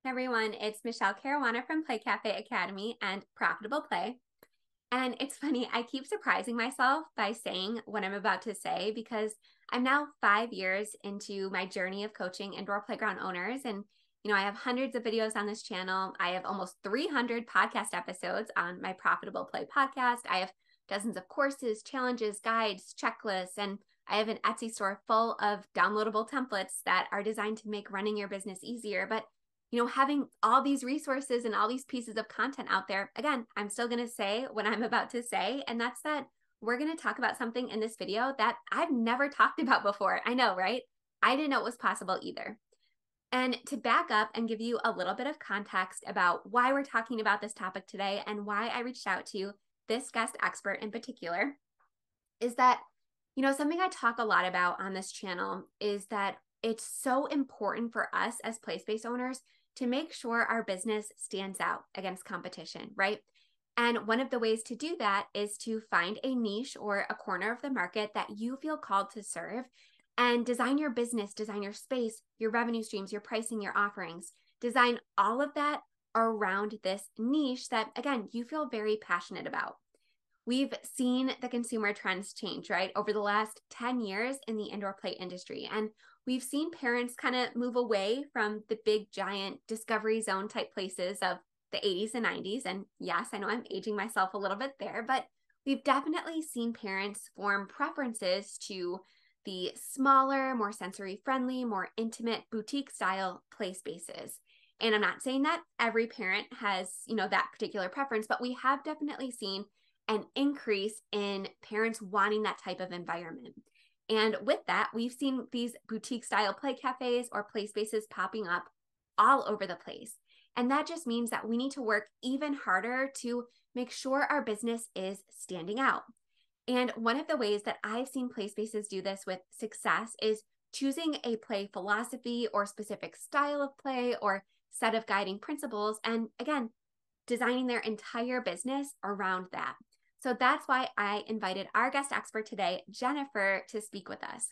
Everyone, it's Michelle Caruana from Play Cafe Academy and Profitable Play. And it's funny, I keep surprising myself by saying what I'm about to say because I'm now 5 years into my journey of coaching indoor playground owners. And, I have hundreds of videos on this channel. I have almost 300 podcast episodes on my Profitable Play podcast. I have dozens of courses, challenges, guides, checklists, and I have an Etsy store full of downloadable templates that are designed to make running your business easier. But having all these resources and all these pieces of content out there, again, I'm still going to say what I'm about to say, and that's that we're going to talk about something in this video that I've never talked about before. I know, right? I didn't know it was possible either. And to back up and give you a little bit of context about why we're talking about this topic today and why I reached out to this guest expert in particular, is that, something I talk a lot about on this channel is that it's so important for us as play space owners to make sure our business stands out against competition, right? And one of the ways to do that is to find a niche or a corner of the market that you feel called to serve and design your business, design your space, your revenue streams, your pricing, your offerings, design all of that around this niche that, again, you feel very passionate about. We've seen the consumer trends change, right, over the last 10 years in the indoor play industry. And we've seen parents kind of move away from the big, giant discovery zone type places of the 80s and 90s. And yes, I know I'm aging myself a little bit there, but we've definitely seen parents form preferences to the smaller, more sensory friendly, more intimate boutique style play spaces. And I'm not saying that every parent has, that particular preference, but we have definitely seen an increase in parents wanting that type of environment. And with that, we've seen these boutique style play cafes or play spaces popping up all over the place. And that just means that we need to work even harder to make sure our business is standing out. And one of the ways that I've seen play spaces do this with success is choosing a play philosophy or specific style of play or set of guiding principles. And again, designing their entire business around that. So that's why I invited our guest expert today, Jennifer, to speak with us.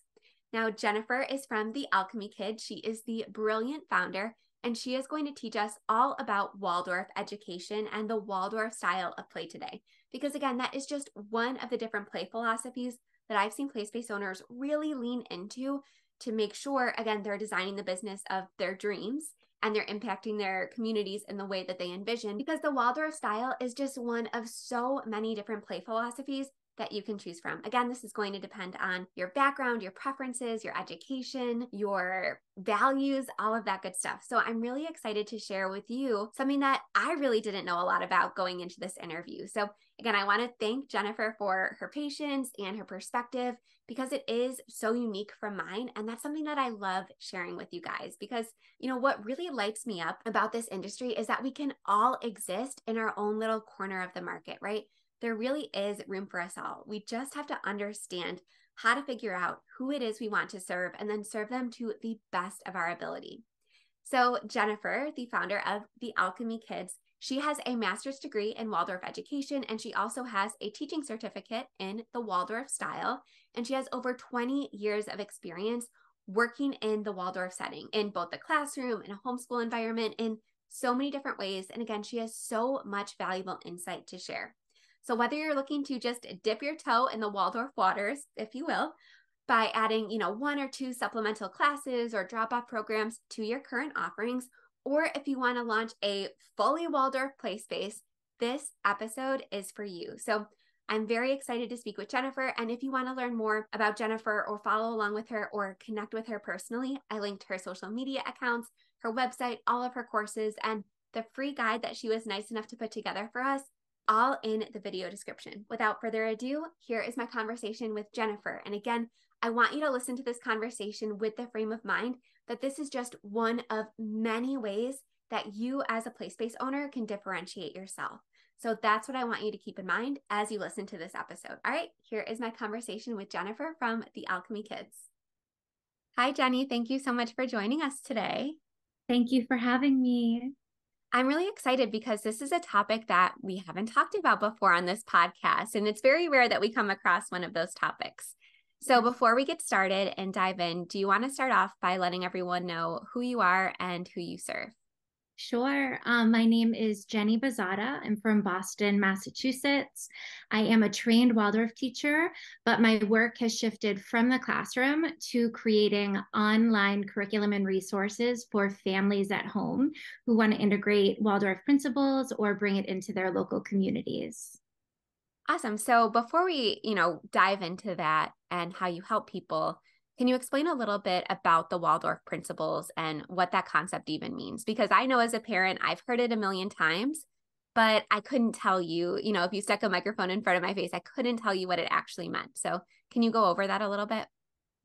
Now, Jennifer is from the Alchemy Kids. She is the brilliant founder, and she is going to teach us all about Waldorf education and the Waldorf style of play today. Because again, that is just one of the different play philosophies that I've seen play space owners really lean into to make sure, again, they're designing the business of their dreams and they're impacting their communities in the way that they envision, because the Waldorf style is just one of so many different play philosophies that you can choose from. Again, this is going to depend on your background, your preferences, your education, your values, all of that good stuff. So I'm really excited to share with you something that I really didn't know a lot about going into this interview. So again, I want to thank Jennifer for her patience and her perspective because it is so unique from mine. And that's something that I love sharing with you guys because, what really lights me up about this industry is that we can all exist in our own little corner of the market, right? There really is room for us all. We just have to understand how to figure out who it is we want to serve and then serve them to the best of our ability. So Jennifer, the founder of the Alchemy Kids, she has a master's degree in Waldorf education, and she also has a teaching certificate in the Waldorf style. And she has over 20 years of experience working in the Waldorf setting in both the classroom and a homeschool environment in so many different ways. And again, she has so much valuable insight to share. So whether you're looking to just dip your toe in the Waldorf waters, if you will, by adding, one or two supplemental classes or drop-off programs to your current offerings, or if you want to launch a fully Waldorf play space, this episode is for you. So I'm very excited to speak with Jennifer. And if you want to learn more about Jennifer or follow along with her or connect with her personally, I linked her social media accounts, her website, all of her courses, and the free guide that she was nice enough to put together for us, all in the video description. Without further ado, here is my conversation with Jennifer. And again, I want you to listen to this conversation with the frame of mind that this is just one of many ways that you as a play space owner can differentiate yourself. So that's what I want you to keep in mind as you listen to this episode. All right, here is my conversation with Jennifer from the Alchemy Kids. Hi, Jenny. Thank you so much for joining us today. Thank you for having me. I'm really excited because this is a topic that we haven't talked about before on this podcast, and it's very rare that we come across one of those topics. So before we get started and dive in, do you want to start off by letting everyone know who you are and who you serve? Sure. My name is Jenny Buzzotta. I'm from Boston, Massachusetts. I am a trained Waldorf teacher, but my work has shifted from the classroom to creating online curriculum and resources for families at home who want to integrate Waldorf principles or bring it into their local communities. Awesome. So before we, dive into that and how you help people, can you explain a little bit about the Waldorf principles and what that concept even means? Because I know as a parent, I've heard it a million times, but I couldn't tell you, if you stuck a microphone in front of my face, I couldn't tell you what it actually meant. So can you go over that a little bit?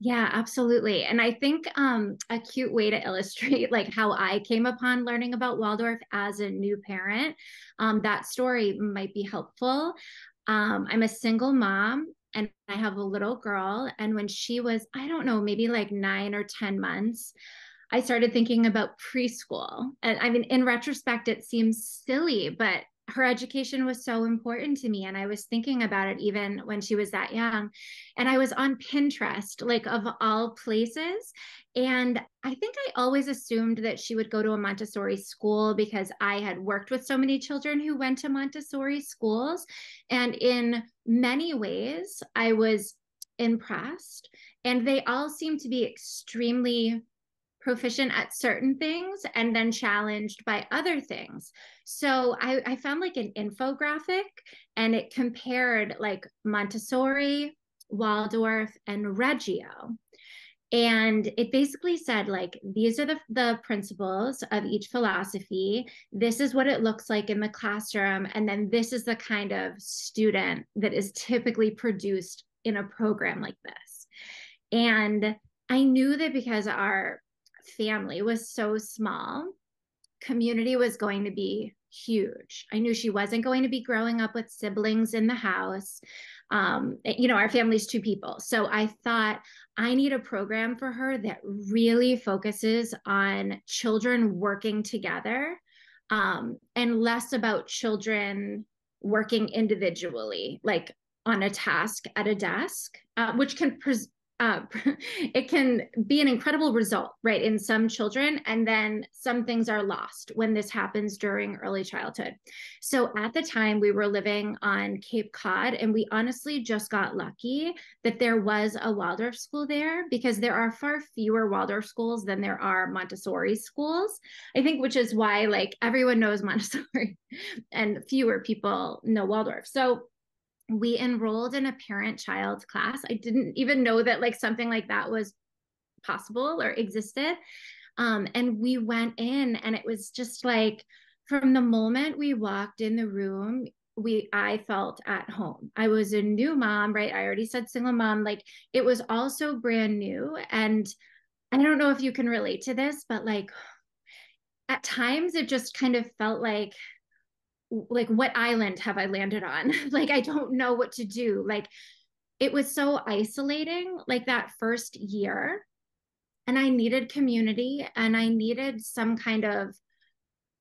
Yeah, absolutely. And I think a cute way to illustrate like how I came upon learning about Waldorf as a new parent, that story might be helpful. I'm a single mom and I have a little girl. And when she was, I don't know, maybe like 9 or 10 months, I started thinking about preschool. And I mean, in retrospect, it seems silly, but her education was so important to me. And I was thinking about it even when she was that young. And I was on Pinterest, like of all places. And I think I always assumed that she would go to a Montessori school because I had worked with so many children who went to Montessori schools. And in many ways, I was impressed. And they all seemed to be extremely proficient at certain things and then challenged by other things. So I found like an infographic and it compared like Montessori, Waldorf, and Reggio. And it basically said, like, these are the principles of each philosophy. This is what it looks like in the classroom. And then this is the kind of student that is typically produced in a program like this. And I knew that because our family was so small, community was going to be huge. I knew she wasn't going to be growing up with siblings in the house. Our family's two people. So I thought I need a program for her that really focuses on children working together, and less about children working individually, like on a task at a desk, which can it can be an incredible result, right, in some children. And then some things are lost when this happens during early childhood. So at the time, we were living on Cape Cod, and we honestly just got lucky that there was a Waldorf school there because there are far fewer Waldorf schools than there are Montessori schools, I think, which is why like everyone knows Montessori and fewer people know Waldorf. So we enrolled in a parent-child class. I didn't even know that like something like that was possible or existed. And we went in, and it was just like from the moment we walked in the room, I felt at home. I was a new mom, right? I already said single mom. Like it was also brand new. And I don't know if you can relate to this, but like at times it just kind of felt like what island have I landed on? Like I don't know what to do. Like it was so isolating, like that first year. And I needed community and I needed some kind of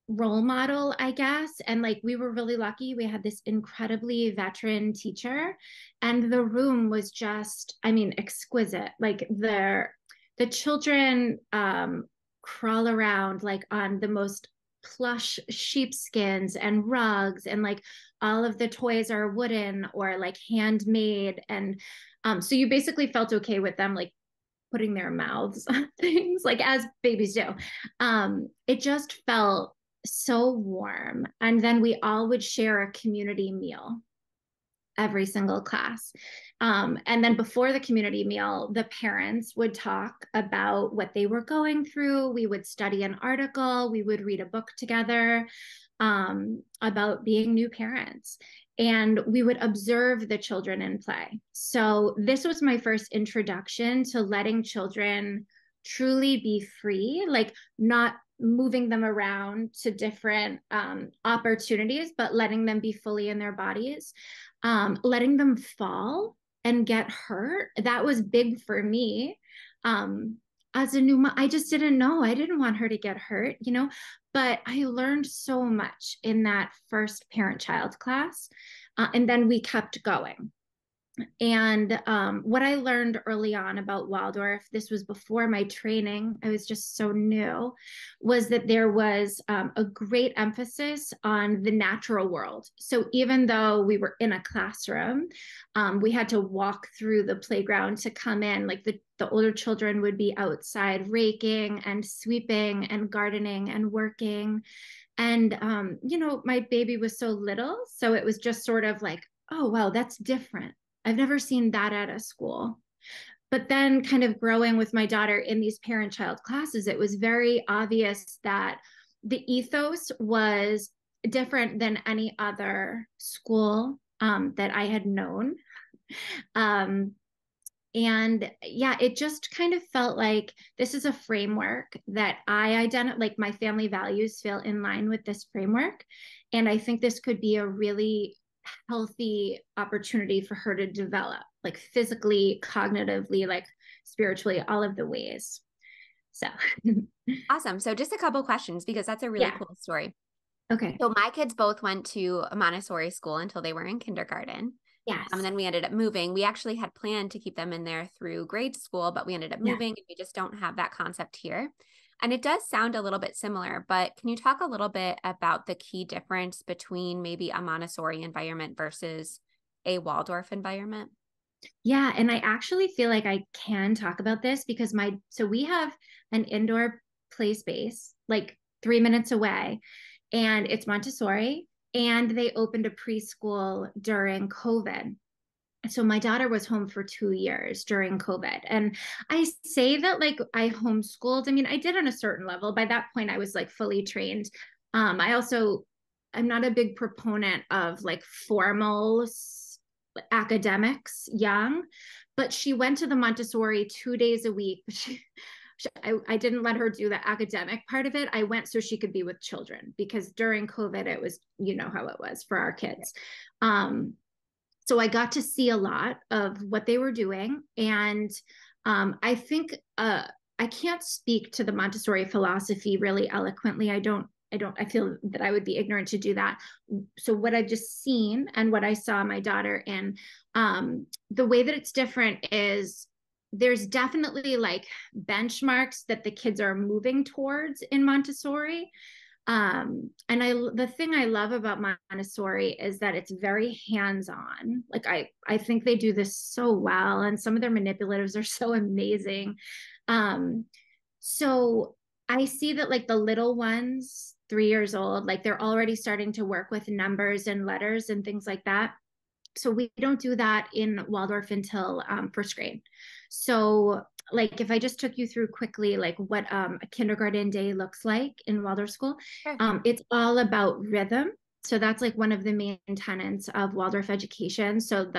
role model, I guess. And like we were really lucky. We had this incredibly veteran teacher, and the room was just, I mean, exquisite. Like the children crawl around like on the most plush sheepskins and rugs, and like all of the toys are wooden or like handmade. And so you basically felt okay with them like putting their mouths on things like as babies do. It just felt so warm. And then we all would share a community meal every single class. And then before the community meal, the parents would talk about what they were going through. We would study an article, we would read a book together about being new parents. And we would observe the children in play. So this was my first introduction to letting children truly be free, like not moving them around to different opportunities, but letting them be fully in their bodies, letting them fall and get hurt. That was big for me. As a new mom, I just didn't know. I didn't want her to get hurt, but I learned so much in that first parent-child class. And then we kept going. And what I learned early on about Waldorf, this was before my training, I was just so new, was that there was a great emphasis on the natural world. So even though we were in a classroom, we had to walk through the playground to come in. Like the older children would be outside raking and sweeping and gardening and working. And, my baby was so little. So it was just sort of like, oh, wow, that's different. I've never seen that at a school. But then, kind of growing with my daughter in these parent child classes, it was very obvious that the ethos was different than any other school that I had known. Um, and yeah, it just kind of felt like this is a framework that I identify, like my family values feel in line with this framework. And I think this could be a really healthy opportunity for her to develop, like physically, cognitively, like spiritually, all of the ways. So Awesome. So just a couple questions because that's a really yeah. cool story. Okay. So my kids both went to a Montessori school until they were in kindergarten. And Yes. then we ended up moving. We actually had planned to keep them in there through grade school, but we ended up Yeah. moving and we just don't have that concept here. And it does sound a little bit similar, but can you talk a little bit about the key difference between maybe a Montessori environment versus a Waldorf environment? Yeah, and I actually feel like I can talk about this because so we have an indoor play space like 3 minutes away, and it's Montessori, and they opened a preschool during COVID. So my daughter was home for 2 years during COVID. And I say that like I homeschooled. I mean, I did on a certain level. By that point, I was like fully trained. I'm not a big proponent of like formal academics young, but she went to the Montessori 2 days a week. I didn't let her do the academic part of it. I went so she could be with children because during COVID, it was, you know how it was for our kids. So I got to see a lot of what they were doing. And I think I can't speak to the Montessori philosophy really eloquently. I feel that I would be ignorant to do that. So what I've just seen and what I saw my daughter in, the way that it's different is there's definitely like benchmarks that the kids are moving towards in Montessori. The thing I love about Montessori is that it's very hands-on. Like I think they do this so well, and some of their manipulatives are so amazing. So I see that like the little ones, 3 years old, like they're already starting to work with numbers and letters and things like that. So we don't do that in Waldorf until first grade. So like if I just took you through quickly like what a kindergarten day looks like in Waldorf school, Sure. it's all about rhythm. So that's like one of the main tenets of Waldorf education. So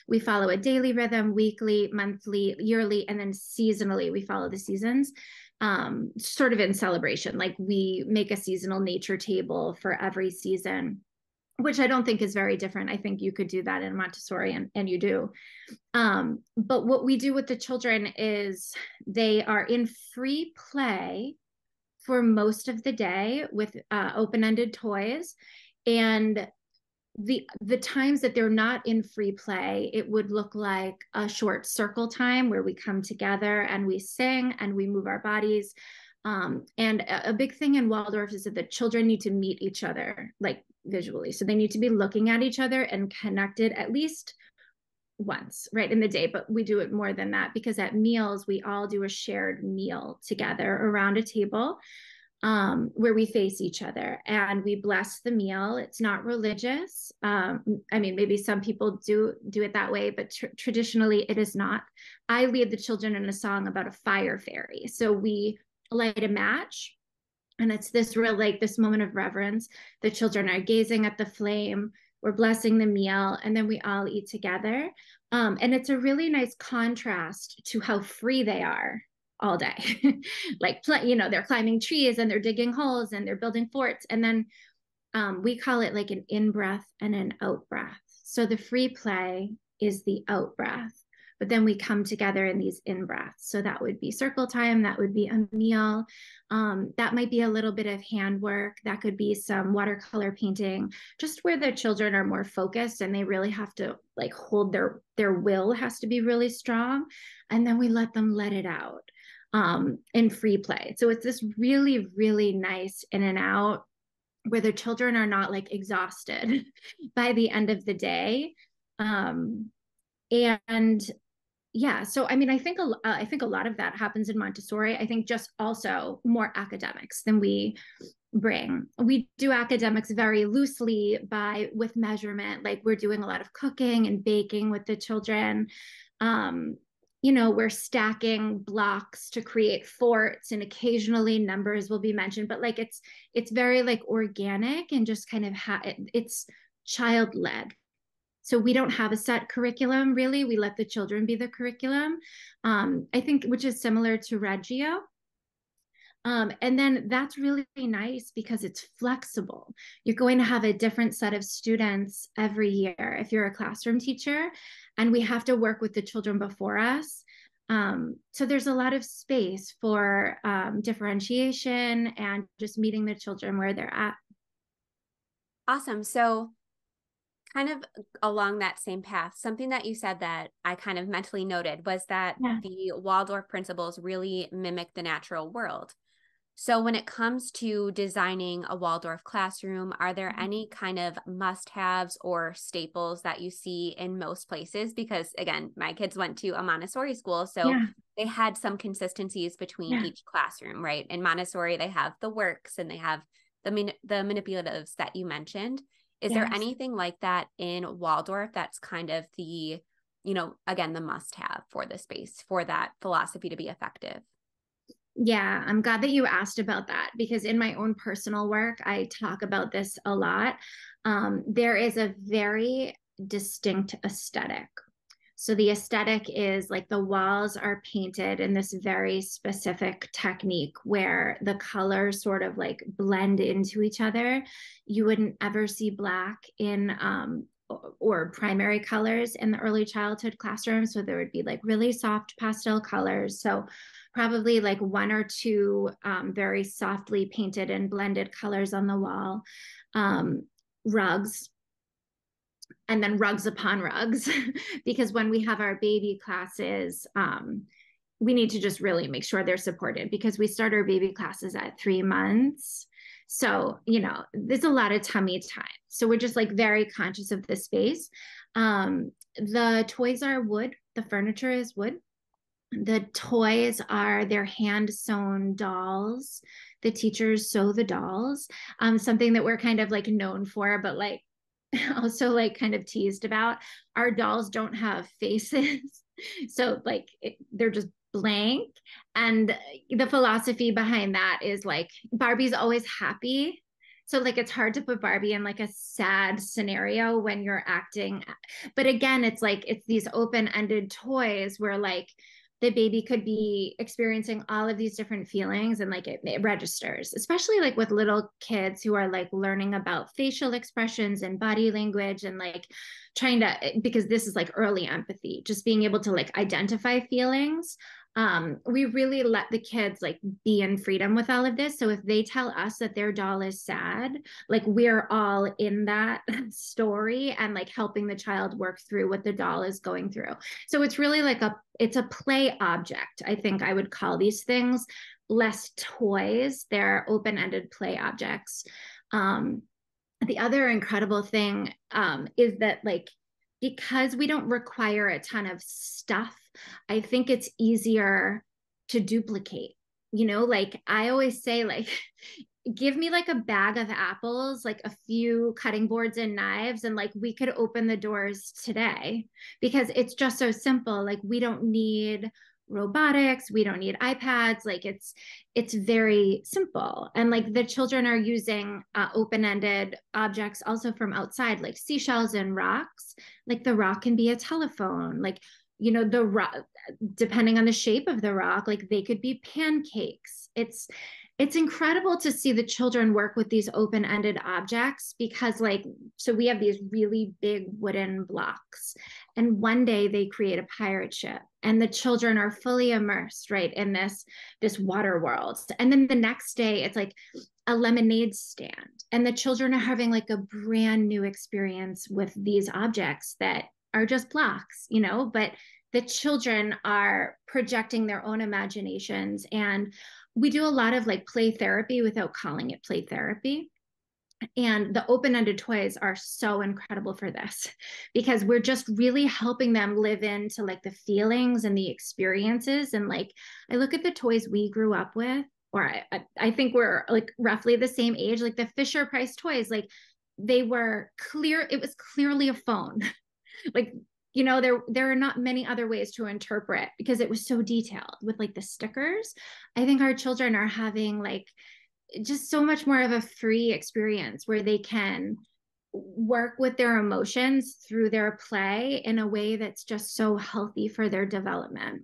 we follow a daily rhythm, weekly, monthly, yearly, and then seasonally we follow the seasons. Sort of in celebration, like we make a seasonal nature table for every season, which I don't think is very different. I think you could do that in Montessori, and you do. But what we do with the children is they are in free play for most of the day with open-ended toys. And the times that they're not in free play, it would look like a short circle time where we come together and we sing and we move our bodies. And a big thing in Waldorf is that the children need to meet each other, like visually. So they need to be looking at each other and connected at least once, right, in the day. But we do it more than that because at meals, we all do a shared meal together around a table where we face each other and we bless the meal. It's not religious. I mean, maybe some people do it that way, but traditionally it is not. I lead the children in a song about a fire fairy. So we light a match, and it's this real like this moment of reverence. The children are gazing at the flame, we're blessing the meal, and then we all eat together. And it's a really nice contrast to how free they are all day. Like, they're climbing trees and they're digging holes and they're building forts. And then we call it like an in breath and an out breath. So the free play is the out breath but then we come together in these in-breaths. So that would be circle time, that would be a meal, that might be a little bit of handwork, that could be some watercolor painting, just where the children are more focused and they really have to like hold their will has to be really strong. And then we let them let it out in free play. So it's this really, really nice in and out where the children are not like exhausted by the end of the day. And yeah, so I mean, I think a lot of that happens in Montessori. I think just also more academics than we bring. We do academics very loosely with measurement, like we're doing a lot of cooking and baking with the children. We're stacking blocks to create forts, and occasionally numbers will be mentioned, but like it's very like organic and just kind of it's child led. So we don't have a set curriculum really. We let the children be the curriculum. I think, which is similar to Reggio. And then that's really nice because it's flexible. You're going to have a different set of students every year if you're a classroom teacher, and we have to work with the children before us. So there's a lot of space for differentiation and just meeting the children where they're at. Awesome. So kind of along that same path, something that you said that I kind of mentally noted was that the Waldorf principles really mimic the natural world. So when it comes to designing a Waldorf classroom, are there any kind of must-haves or staples that you see in most places? Because again, my kids went to a Montessori school, so they had some consistencies between each classroom, right? In Montessori, they have the works and they have the manipulatives that you mentioned. Is there anything like that in Waldorf that's kind of the, again, the must-have for the space, for that philosophy to be effective? Yeah, I'm glad that you asked about that because in my own personal work, I talk about this a lot. There is a very distinct aesthetic. So the aesthetic is like the walls are painted in this very specific technique where the colors sort of like blend into each other. You wouldn't ever see black in or primary colors in the early childhood classroom. So there would be like really soft pastel colors. So probably like one or two very softly painted and blended colors on the wall, rugs, and then rugs upon rugs, because when we have our baby classes, we need to just really make sure they're supported because we start our baby classes at 3 months. So, there's a lot of tummy time. So we're just like very conscious of the space. The toys are wood. The furniture is wood. The toys are their hand sewn dolls. The teachers sew the dolls. Something that we're kind of like known for, but like also like kind of teased about. Our dolls don't have faces. So like they're just blank. And the philosophy behind that is like Barbie's always happy. So like it's hard to put Barbie in like a sad scenario when you're acting. But again, it's like it's these open-ended toys where like the baby could be experiencing all of these different feelings and like it registers, especially like with little kids who are like learning about facial expressions and body language and like trying to, because this is like early empathy, just being able to like identify feelings. We really let the kids like be in freedom with all of this. So if they tell us that their doll is sad, like we're all in that story and like helping the child work through what the doll is going through. So it's really like it's a play object. I think I would call these things less toys. They're open-ended play objects. The other incredible thing is that like, because we don't require a ton of stuff, I think it's easier to duplicate. Like I always say, like, give me like a bag of apples, like a few cutting boards and knives, and like we could open the doors today because it's just so simple. Like we don't need robotics, we don't need iPads, like it's very simple. And like the children are using open-ended objects also from outside, like seashells and rocks. Like the rock can be a telephone, like the rock, depending on the shape of the rock, like they could be pancakes. It's incredible to see the children work with these open-ended objects because like, so we have these really big wooden blocks And one day they create a pirate ship and the children are fully immersed, right, in this water world. And then the next day it's like a lemonade stand and the children are having like a brand new experience with these objects that are just blocks, but the children are projecting their own imaginations. And we do a lot of like play therapy without calling it play therapy. And the open-ended toys are so incredible for this because we're just really helping them live into like the feelings and the experiences. And like, I look at the toys we grew up with, or I think we're like roughly the same age, like the Fisher Price toys, like they were clear. It was clearly a phone. Like, there are not many other ways to interpret because it was so detailed with like the stickers. I think our children are having like just so much more of a free experience where they can work with their emotions through their play in a way that's just so healthy for their development.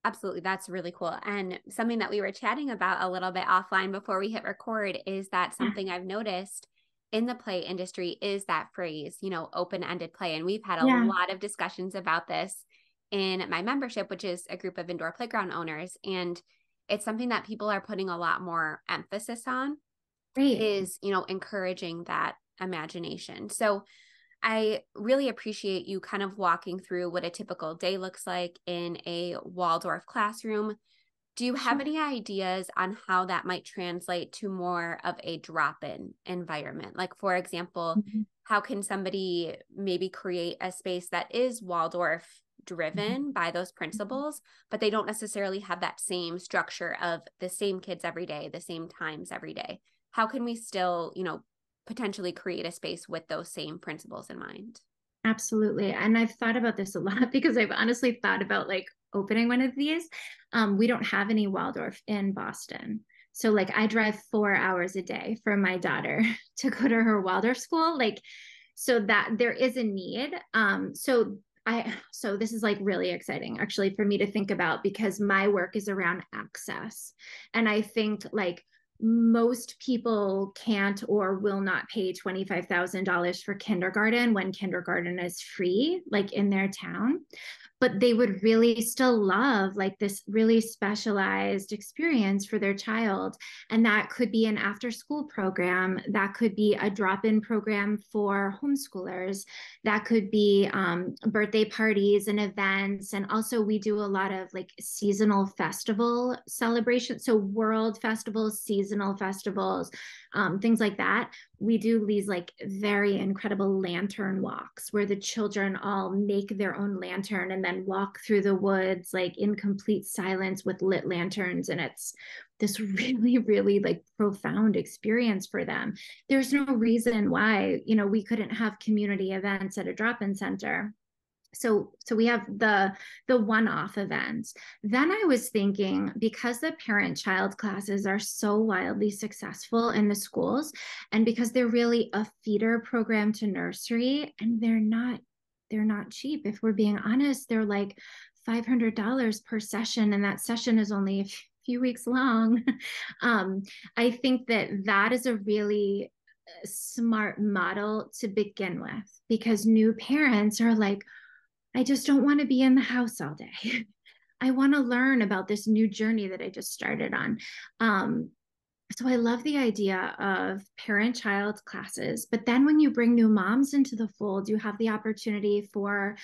Absolutely. That's really cool. And something that we were chatting about a little bit offline before we hit record is that something I've noticed in the play industry is that phrase, open-ended play. And we've had a lot of discussions about this in my membership, which is a group of indoor playground owners. And it's something that people are putting a lot more emphasis on, is, encouraging that imagination. So I really appreciate you kind of walking through what a typical day looks like in a Waldorf classroom. Do you have any ideas on how that might translate to more of a drop-in environment? Like, for example, how can somebody maybe create a space that is Waldorf driven by those principles, but they don't necessarily have that same structure of the same kids every day, the same times every day? How can we still, potentially create a space with those same principles in mind? Absolutely. And I've thought about this a lot because I've honestly thought about like opening one of these. We don't have any Waldorf in Boston. So like I drive 4 hours a day for my daughter to go to her Waldorf school. Like, so that there is a need. So this is like really exciting actually for me to think about because my work is around access. And I think like most people can't or will not pay $25,000 for kindergarten when kindergarten is free, like in their town. But they would really still love like this really specialized experience for their child. And that could be an after school program. That could be a drop-in program for homeschoolers. That could be birthday parties and events. And also we do a lot of like seasonal festival celebrations. So world festivals, seasonal festivals, things like that. We do these like very incredible lantern walks where the children all make their own lantern and then walk through the woods like in complete silence with lit lanterns. And it's this really, really like profound experience for them. There's no reason why, we couldn't have community events at a drop-in center. So we have the one-off events. Then I was thinking, because the parent-child classes are so wildly successful in the schools, and because they're really a feeder program to nursery, and they're not cheap. If we're being honest, they're like $500 per session, and that session is only a few weeks long. I think that is a really smart model to begin with, because new parents are like, I just don't want to be in the house all day. I want to learn about this new journey that I just started on. So I love the idea of parent-child classes. But then when you bring new moms into the fold, you have the opportunity for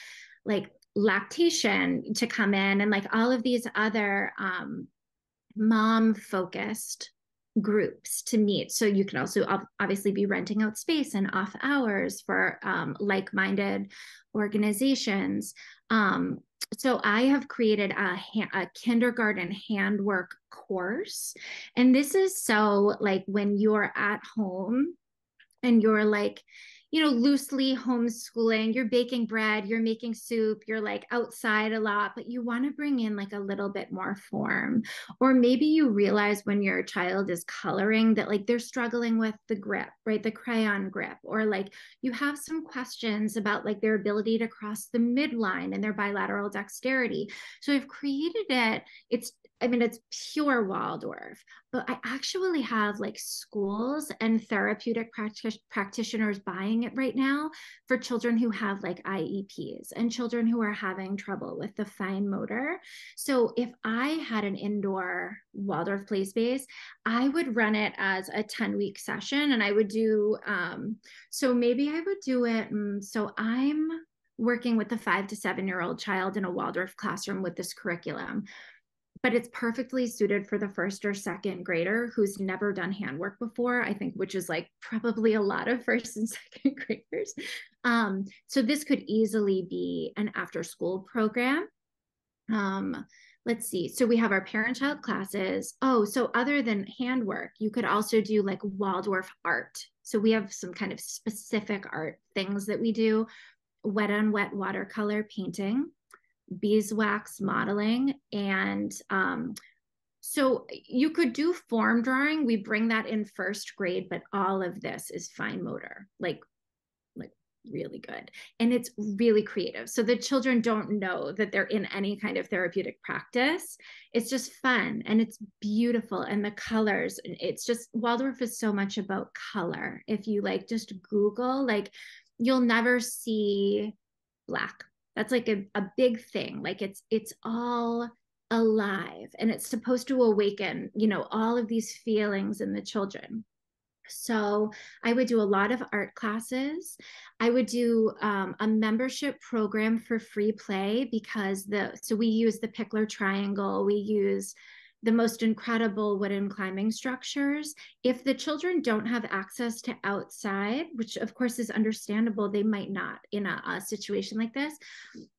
like lactation to come in and like all of these other mom-focused groups to meet. So you can also obviously be renting out space and off hours for like-minded organizations. So I have created a kindergarten handwork course. And this is so like when you're at home and you're like, loosely homeschooling, you're baking bread, you're making soup, you're like outside a lot, but you want to bring in like a little bit more form. Or maybe you realize when your child is coloring that like they're struggling with the grip, right? The crayon grip, or like you have some questions about like their ability to cross the midline and their bilateral dexterity. So I've created it. I mean, it's pure Waldorf, but I actually have like schools and therapeutic practitioners buying it right now for children who have like IEPs and children who are having trouble with the fine motor. So if I had an indoor Waldorf play space, I would run it as a 10-week session, and I would do, so maybe I would do it. So I'm working with a 5 to 7-year-old child in a Waldorf classroom with this curriculum, but it's perfectly suited for the first or second grader who's never done handwork before, I think, which is like probably a lot of first and second graders. So this could easily be an after school program. Let's see. So we have our parent-child classes. Oh, so other than handwork, you could also do like Waldorf art. So we have some kind of specific art things that we do: wet on wet watercolor painting, beeswax modeling, and so you could do form drawing. We bring that in first grade, but all of this is fine motor, like really good. And it's really creative. So the children don't know that they're in any kind of therapeutic practice. It's just fun and it's beautiful. And the colors, it's just, Waldorf is so much about color. If you like just Google, like you'll never see black. That's like a big thing. Like it's all alive, and it's supposed to awaken, all of these feelings in the children. So I would do a lot of art classes. I would do a membership program for free play, because so we use the Pickler triangle. We use the most incredible wooden climbing structures. If the children don't have access to outside, which of course is understandable, they might not in a situation like this,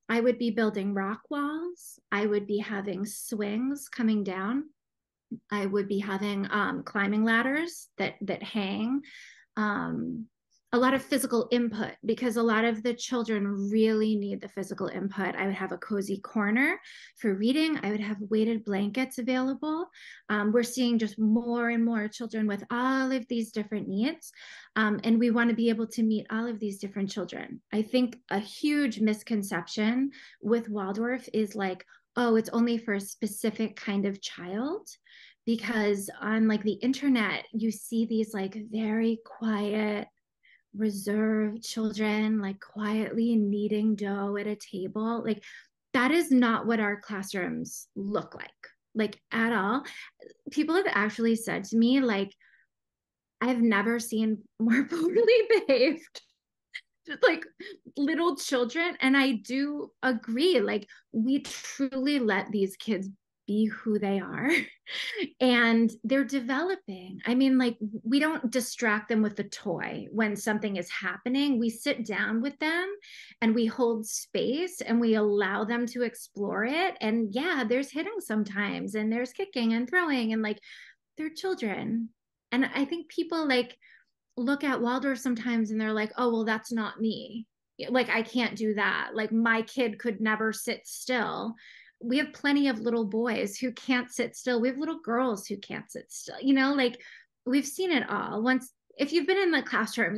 I would be building rock walls. I would be having swings coming down. I would be having climbing ladders that hang. A lot of physical input, because a lot of the children really need the physical input. I would have a cozy corner for reading. I would have weighted blankets available. We're seeing just more and more children with all of these different needs. And we want to be able to meet all of these different children. I think a huge misconception with Waldorf is like, oh, it's only for a specific kind of child. Because on like the internet, you see these like very quiet, reserved children, like quietly kneading dough at a table. Like that is not what our classrooms look like at all. People have actually said to me, like, I've never seen more poorly behaved, just like little children. And I do agree, like we truly let these kids be who they are and they're developing. I mean, like we don't distract them with a toy when something is happening. We sit down with them and we hold space and we allow them to explore it. And yeah, there's hitting sometimes and there's kicking and throwing, and like they're children. And I think people like look at Waldorf sometimes and they're like, oh, well, that's not me. Like I can't do that. Like my kid could never sit still. We have plenty of little boys who can't sit still. We have little girls who can't sit still. Like we've seen it all. Once, if you've been in the classroom,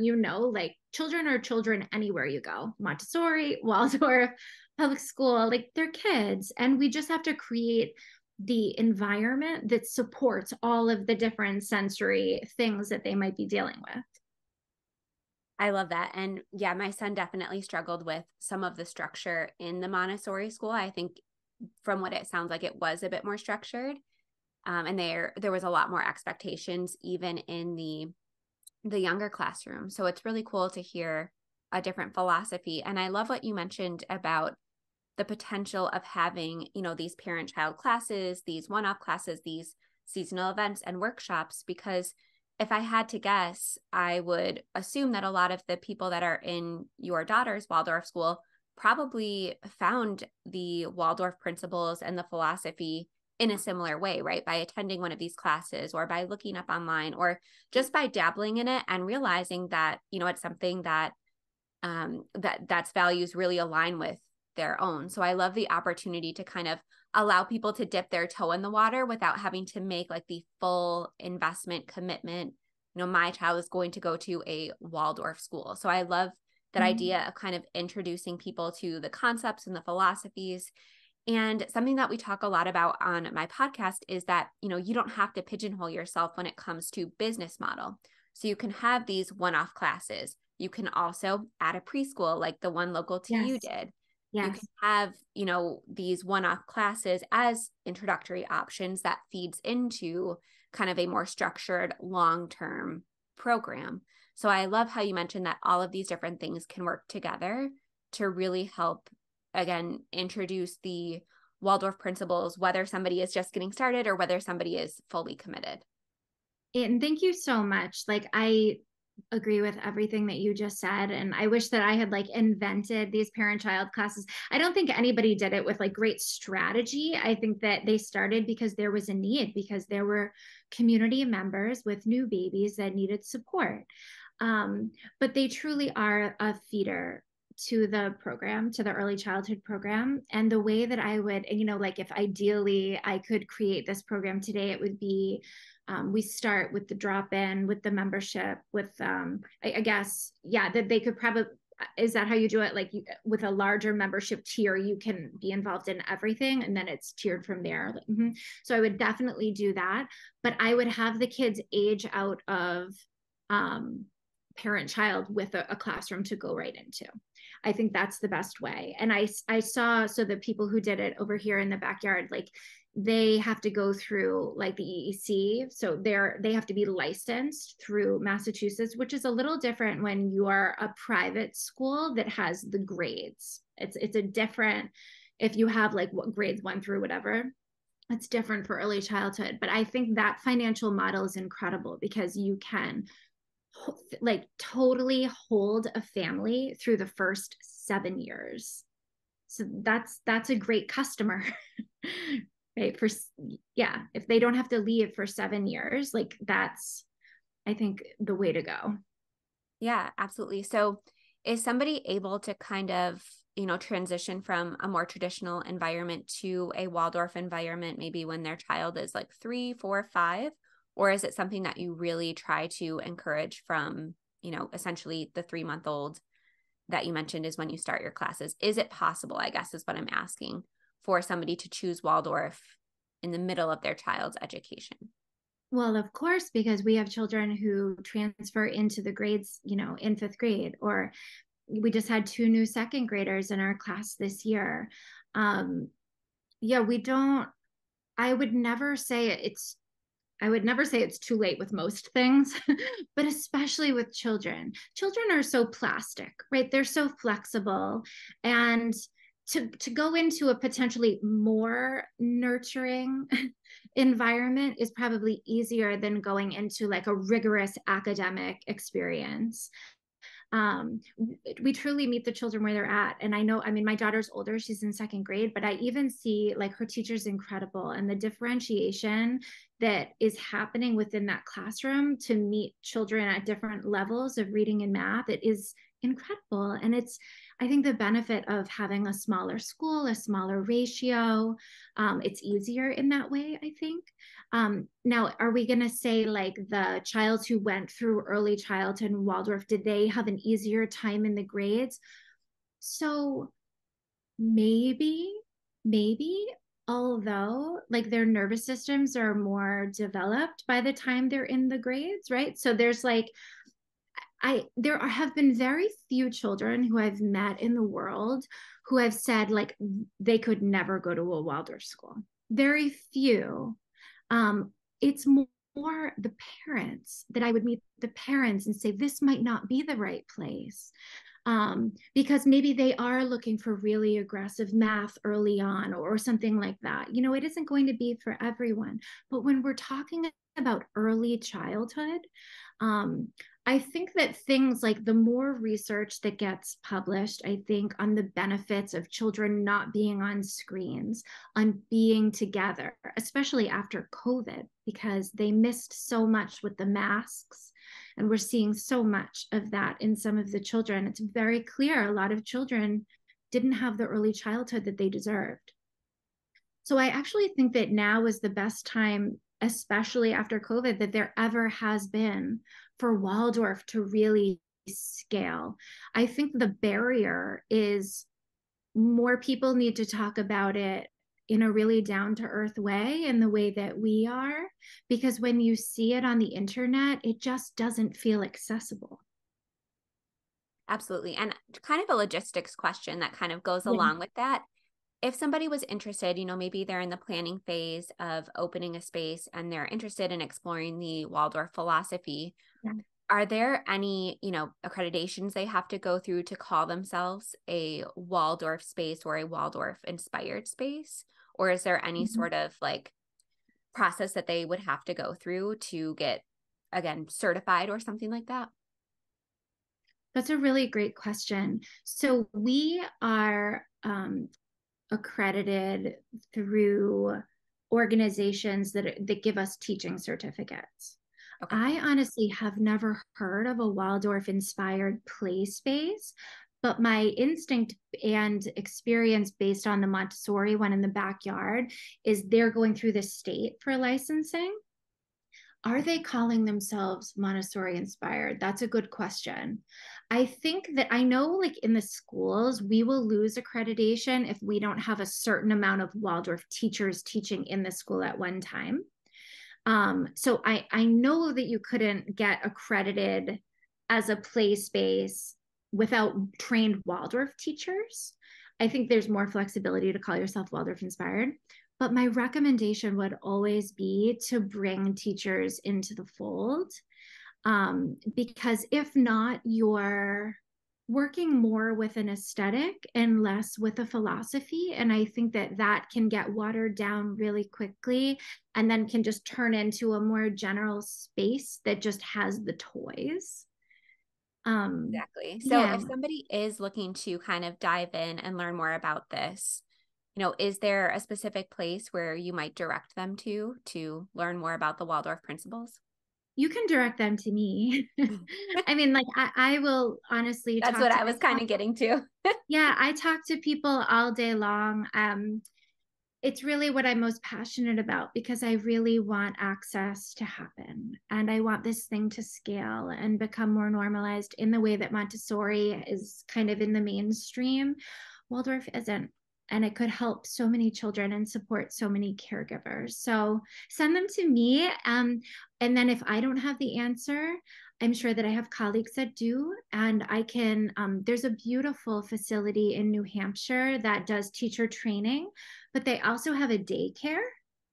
like children are children anywhere you go. Montessori, Waldorf, public school, like they're kids. And we just have to create the environment that supports all of the different sensory things that they might be dealing with. I love that. And yeah, my son definitely struggled with some of the structure in the Montessori school. I think from what it sounds like, it was a bit more structured. And there was a lot more expectations even in the younger classroom. So it's really cool to hear a different philosophy. And I love what you mentioned about the potential of having, these parent-child classes, these one-off classes, these seasonal events and workshops, because if I had to guess, I would assume that a lot of the people that are in your daughter's Waldorf school probably found the Waldorf principles and the philosophy in a similar way, right? By attending one of these classes or by looking up online or just by dabbling in it and realizing that, it's something that that's values really align with their own. So I love the opportunity to kind of allow people to dip their toe in the water without having to make like the full investment commitment. My child is going to go to a Waldorf school. So I love that idea of kind of introducing people to the concepts and the philosophies. And something that we talk a lot about on my podcast is that, you don't have to pigeonhole yourself when it comes to business model. So you can have these one-off classes. You can also add a preschool like the one local to you Yes. did. You can Yes. have, these one-off classes as introductory options that feeds into kind of a more structured long-term program. So I love how you mentioned that all of these different things can work together to really help, again, introduce the Waldorf principles, whether somebody is just getting started or whether somebody is fully committed. And thank you so much. Like, I agree with everything that you just said. And I wish that I had like invented these parent child classes. I don't think anybody did it with like great strategy. I think that they started because there was a need, because there were community members with new babies that needed support. But they truly are a feeder to the program, to the early childhood program. And the way that I would, like if ideally I could create this program today, it would be we start with the drop-in, with the membership, with I guess, yeah, that they could probably, is that how you do it? Like with a larger membership tier, you can be involved in everything, and then it's tiered from there. Like, so I would definitely do that, but I would have the kids age out of parent child with a classroom to go right into. I think that's the best way. And I saw, so the people who did it over here in the backyard, like they have to go through like the EEC. So they have to be licensed through Massachusetts, which is a little different when you are a private school that has the grades. It's a different, if you have like what grades 1 through whatever, it's different for early childhood. But I think that financial model is incredible because you can like totally hold a family through the first 7 years. So that's a great customer. Right? Yeah, if they don't have to leave for 7 years, like that's, I think, the way to go. Yeah, absolutely. So is somebody able to kind of, transition from a more traditional environment to a Waldorf environment, maybe when their child is like 3, 4, 5? Or is it something that you really try to encourage from, essentially the 3-month-old that you mentioned is when you start your classes? Is it possible, I guess is what I'm asking, for somebody to choose Waldorf in the middle of their child's education? Well, of course, because we have children who transfer into the grades, in 5th grade, or we just had 2 new 2nd graders in our class this year. Yeah, we don't, I would never say it's too late with most things, but especially with children. Children are so plastic, right? They're so flexible. And to go into a potentially more nurturing environment is probably easier than going into like a rigorous academic experience. We truly meet the children where they're at. And I know, I mean, my daughter's older, she's in 2nd grade, but I even see like her teacher's incredible, and the differentiation that is happening within that classroom to meet children at different levels of reading and math, it is incredible. And it's, I think, the benefit of having a smaller school, a smaller ratio, it's easier in that way, I think. Now, are we going to say like the child who went through early childhood in Waldorf, did they have an easier time in the grades? So maybe, although like their nervous systems are more developed by the time they're in the grades, right? So there's like, there have been very few children who I've met in the world who have said like they could never go to a Waldorf school. Very few. It's more the parents that I would meet the parents and say, this might not be the right place. Because maybe they are looking for really aggressive math early on or something like that. It isn't going to be for everyone. But when we're talking about early childhood, I think that things like the more research that gets published, I think, on the benefits of children not being on screens, on being together, especially after COVID, because they missed so much with the masks. And we're seeing so much of that in some of the children. It's very clear a lot of children didn't have the early childhood that they deserved. So I actually think that now is the best time, especially after COVID, that there ever has been for Waldorf to really scale. I think the barrier is more people need to talk about it. in a really down to earth way, in the way that we are, because when you see it on the internet, it just doesn't feel accessible. Absolutely. And kind of a logistics question that kind of goes Yeah. along with that. If somebody was interested, maybe they're in the planning phase of opening a space and they're interested in exploring the Waldorf philosophy, Yeah. are there any, accreditations they have to go through to call themselves a Waldorf space or a Waldorf-inspired space? Or is there any Mhm. sort of like process that they would have to go through to get, again, certified or something like that? That's a really great question. So we are accredited through organizations that give us teaching certificates. Okay. I honestly have never heard of a Waldorf inspired play space, but my instinct and experience based on the Montessori one in the backyard is they're going through the state for licensing. Are they calling themselves Montessori inspired? That's a good question. I think that I know, like in the schools, we will lose accreditation if we don't have a certain amount of Waldorf teachers teaching in the school at one time. So I know that you couldn't get accredited as a play space without trained Waldorf teachers. I think there's more flexibility to call yourself Waldorf inspired. But my recommendation would always be to bring teachers into the fold, because if not, you're working more with an aesthetic and less with a philosophy. And I think that that can get watered down really quickly and then can just turn into a more general space that just has the toys. Exactly. So Yeah. if somebody is looking to kind of dive in and learn more about this, is there a specific place where you might direct them to learn more about the Waldorf principles? You can direct them to me. I mean, like I will honestly That's talk what to I was kind of getting to. yeah, I talk to people all day long. It's really what I'm most passionate about because I really want access to happen. And I want this thing to scale and become more normalized in the way that Montessori is kind of in the mainstream. Waldorf isn't. And it could help so many children and support so many caregivers. So send them to me. And then if I don't have the answer, I'm sure that I have colleagues that do. And I can, there's a beautiful facility in New Hampshire that does teacher training, but they also have a daycare,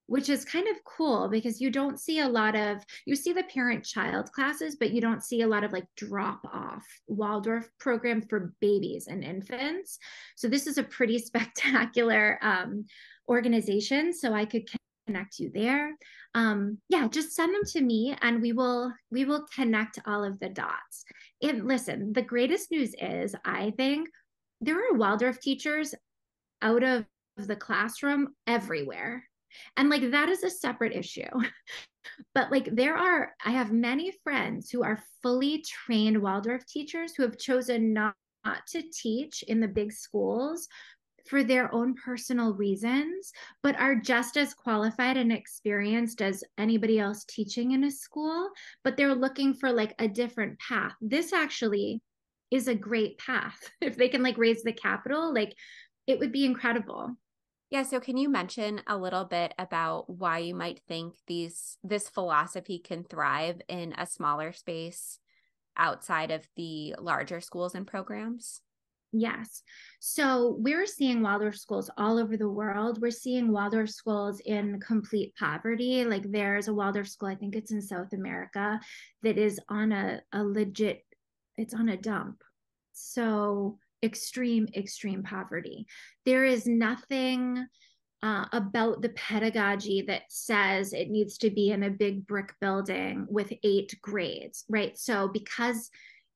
which is kind of cool because you don't see a lot of, you see the parent child classes, but you don't see a lot of like drop off Waldorf program for babies and infants. So this is a pretty spectacular organization. So I could connect you there. Yeah, just send them to me and we will connect all of the dots. And listen, the greatest news is I think there are Waldorf teachers out of the classroom everywhere. And like that is a separate issue. But like I have many friends who are fully trained Waldorf teachers who have chosen not to teach in the big schools for their own personal reasons, but are just as qualified and experienced as anybody else teaching in a school. But they're looking for like a different path. This actually is a great path. If they can like raise the capital, like it would be incredible. Yeah, so can you mention a little bit about why you might think this philosophy can thrive in a smaller space outside of the larger schools and programs? Yes. So we're seeing Waldorf schools all over the world. We're seeing Waldorf schools in complete poverty. Like there's a Waldorf school, I think it's in South America, that is on a legit, it's on a dump. So extreme poverty. There is nothing about the pedagogy that says it needs to be in a big brick building with 8 grades, right? So because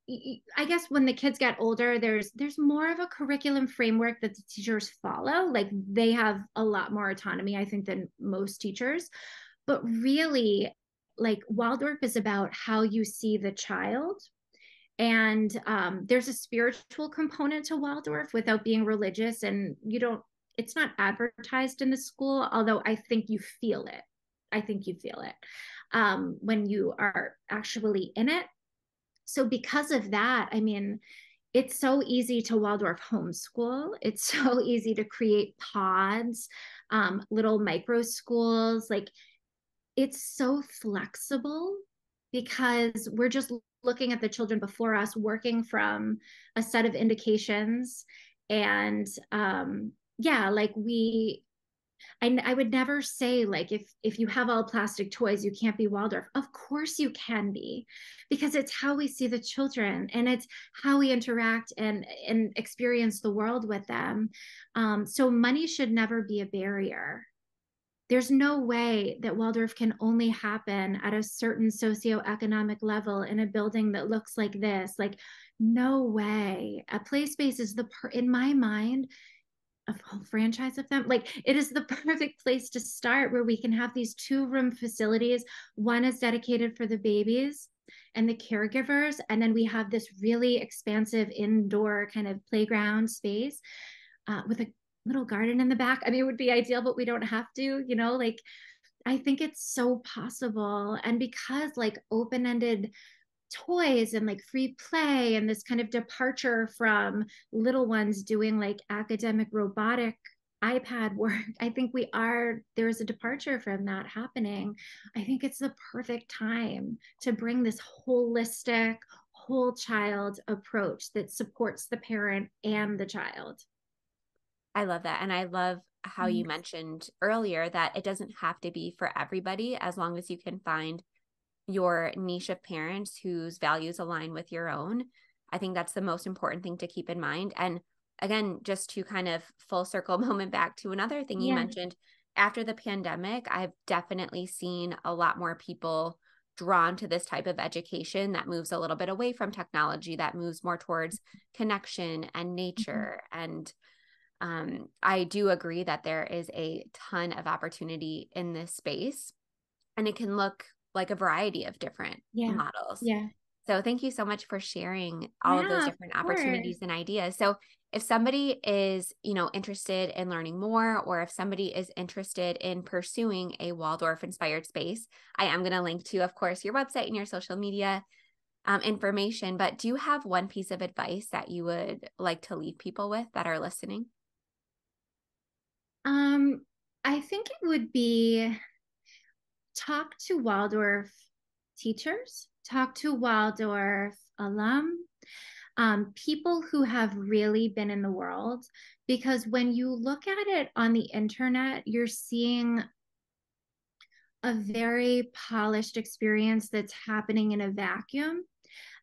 I guess when the kids get older, there's more of a curriculum framework that the teachers follow. Like they have a lot more autonomy, I think, than most teachers. But really, like Waldorf is about how you see the child. And there's a spiritual component to Waldorf without being religious, and it's not advertised in the school, although I think you feel it. I think you feel it when you are actually in it. So because of that, I mean, it's so easy to Waldorf homeschool. It's so easy to create pods, little micro schools. Like it's so flexible because we're just looking at the children before us, working from a set of indications. And yeah, like I would never say like if you have all plastic toys, you can't be Waldorf. Of course you can be, because it's how we see the children and it's how we interact and experience the world with them. So money should never be a barrier. There's no way that Waldorf can only happen at a certain socioeconomic level in a building that looks like this. Like, no way. A play space is in my mind, a whole franchise of them. Like, it is the perfect place to start where we can have these 2-room facilities. One is dedicated for the babies and the caregivers. And then we have this really expansive indoor kind of playground space with a little garden in the back. I mean, it would be ideal, but we don't have to, like I think it's so possible. And because like open-ended toys and like free play and this kind of departure from little ones doing like academic robotic iPad work, I think there is a departure from that happening. I think it's the perfect time to bring this holistic, whole child approach that supports the parent and the child. I love that. And I love how you mentioned earlier that it doesn't have to be for everybody, as long as you can find your niche of parents whose values align with your own. I think that's the most important thing to keep in mind. And again, just to kind of full circle moment back to another thing you mentioned, after the pandemic, I've definitely seen a lot more people drawn to this type of education that moves a little bit away from technology, that moves more towards connection and nature. And I do agree that there is a ton of opportunity in this space, and it can look like a variety of different models. Yeah. So thank you so much for sharing all of those different opportunities Course. and ideas. So if somebody is, interested in learning more, or if somebody is interested in pursuing a Waldorf inspired space, I am going to link to, of course, your website and your social media information. But do you have one piece of advice that you would like to leave people with that are listening? I think it would be talk to Waldorf teachers, talk to Waldorf alum, people who have really been in the world, because when you look at it on the internet, you're seeing a very polished experience that's happening in a vacuum.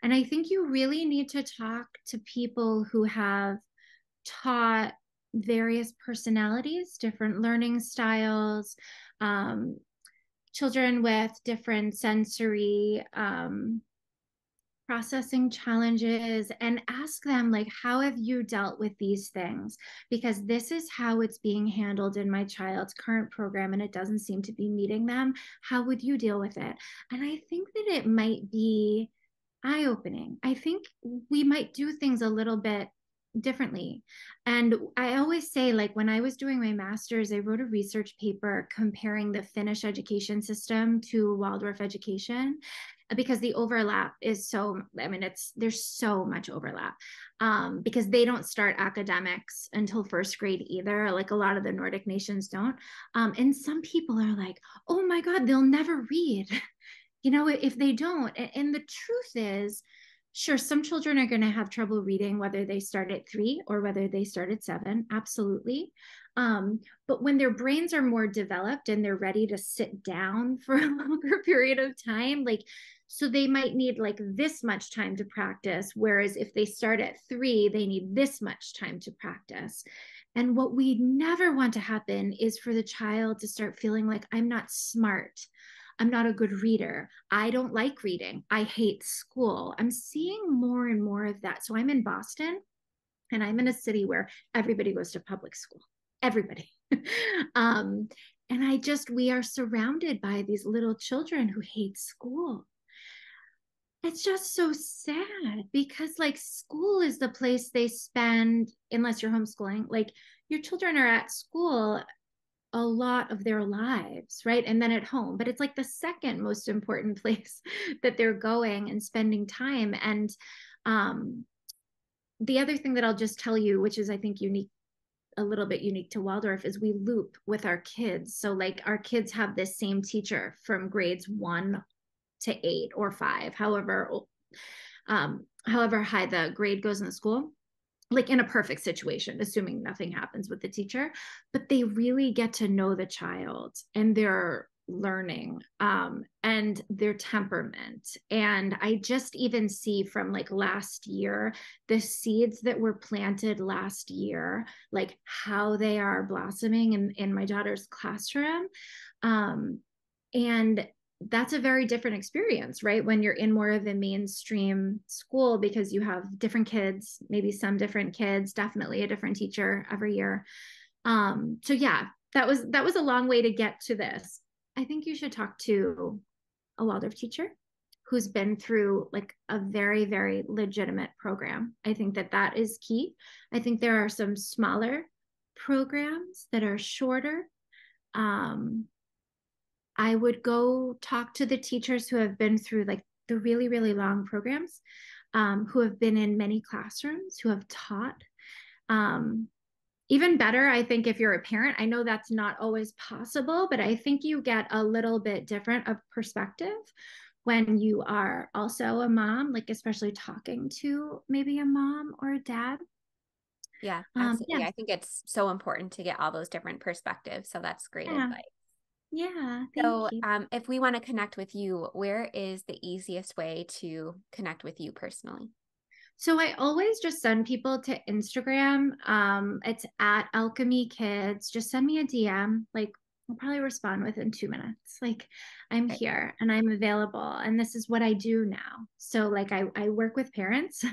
And I think you really need to talk to people who have taught various personalities, different learning styles, children with different sensory processing challenges, and ask them like, how have you dealt with these things, because this is how it's being handled in my child's current program and it doesn't seem to be meeting them. How would you deal with it? And I think that it might be eye-opening. I think we might do things a little bit differently. And I always say, like, when I was doing my master's, I wrote a research paper comparing the Finnish education system to Waldorf education, because the overlap is there's so much overlap, because they don't start academics until first grade either. Like a lot of the Nordic nations don't. And some people are like, oh my God, they'll never read. If they don't. And the truth is, sure, some children are going to have trouble reading, whether they start at 3 or whether they start at 7. Absolutely. But when their brains are more developed and they're ready to sit down for a longer period of time, so they might need like this much time to practice. Whereas if they start at 3, they need this much time to practice. And what we never want to happen is for the child to start feeling like, I'm not smart, I'm not a good reader, I don't like reading, I hate school. I'm seeing more and more of that. So I'm in Boston, and I'm in a city where everybody goes to public school. Everybody. And we are surrounded by these little children who hate school. It's just so sad, because like school is the place they spend, unless you're homeschooling, like your children are at school a lot of their lives, right? And then at home, but it's like the second most important place that they're going and spending time. And the other thing that I'll just tell you, which is I think unique, a little bit unique to Waldorf, is we loop with our kids. So like our kids have this same teacher from grades 1 to 8 or 5, however high the grade goes in the school, like in a perfect situation, assuming nothing happens with the teacher, but they really get to know the child and their learning and their temperament. And I just even see from like last year, the seeds that were planted last year, like how they are blossoming in my daughter's classroom. And that's a very different experience, right? When you're in more of a mainstream school, because you have different kids, maybe some different kids, definitely a different teacher every year. So yeah, that was a long way to get to this. I think you should talk to a Waldorf teacher who's been through like a very, very legitimate program. I think that is key. I think there are some smaller programs that are shorter. I would go talk to the teachers who have been through like the really, really long programs, who have been in many classrooms, who have taught. Even better, I think, if you're a parent, I know that's not always possible, but I think you get a little bit different of perspective when you are also a mom, like especially talking to maybe a mom or a dad. Yeah, absolutely. Yeah, I think it's so important to get all those different perspectives. So that's great yeah, advice. yeah. Thank So, you. if we want to connect with you, where is the easiest way to connect with you personally? So I always just send people to Instagram. It's at Alchemy Kids. Just send me a DM. Like I'll probably respond within 2 minutes. Like I'm Right. here and I'm available. And this is what I do now. So like I work with parents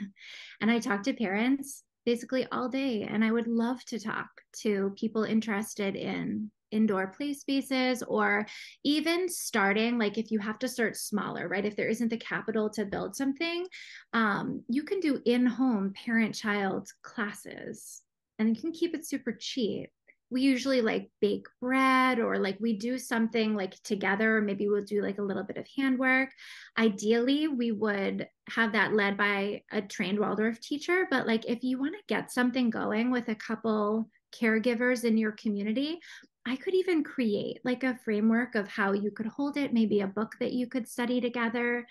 and I talk to parents basically all day. And I would love to talk to people interested in indoor play spaces, or even starting, like if you have to start smaller, right? If there isn't the capital to build something, you can do in-home parent-child classes and you can keep it super cheap. We usually like bake bread, or like we do something like together, or maybe we'll do like a little bit of handwork. Ideally, we would have that led by a trained Waldorf teacher, but like if you want to get something going with a couple caregivers in your community, I could even create like a framework of how you could hold it, maybe a book that you could study together.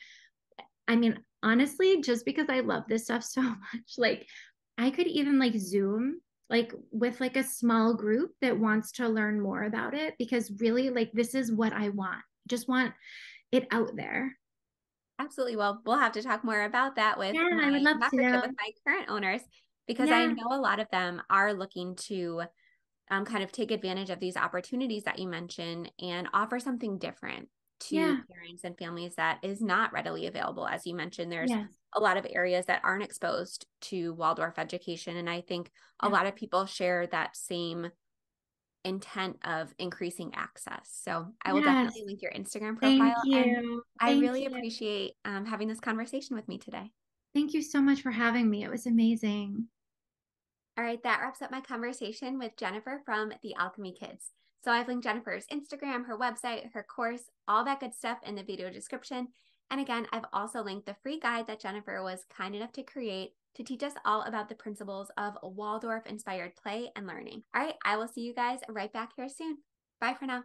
I mean, honestly, just because I love this stuff so much, like I could even like Zoom like with like a small group that wants to learn more about it, because really like this is what I want. Just want it out there. Absolutely. Well, we'll have to talk more about that with Yeah, I would my love membership to. with my current owners, because I Yeah, know a lot of them are looking to kind of take advantage of these opportunities that you mentioned and offer something different to yeah, parents and families that is not readily available. As you mentioned, there's yes, a lot of areas that aren't exposed to Waldorf education. And I think a yeah, lot of people share that same intent of increasing access. So I will yes. definitely link your Instagram profile. Thank And you. I Thank really you. appreciate having this conversation with me today. Thank you so much for having me. It was amazing. All right, that wraps up my conversation with Jennifer from the Alchemy Kids. So I've linked Jennifer's Instagram, her website, her course, all that good stuff in the video description. And again, I've also linked the free guide that Jennifer was kind enough to create to teach us all about the principles of Waldorf-inspired play and learning. All right, I will see you guys right back here soon. Bye for now.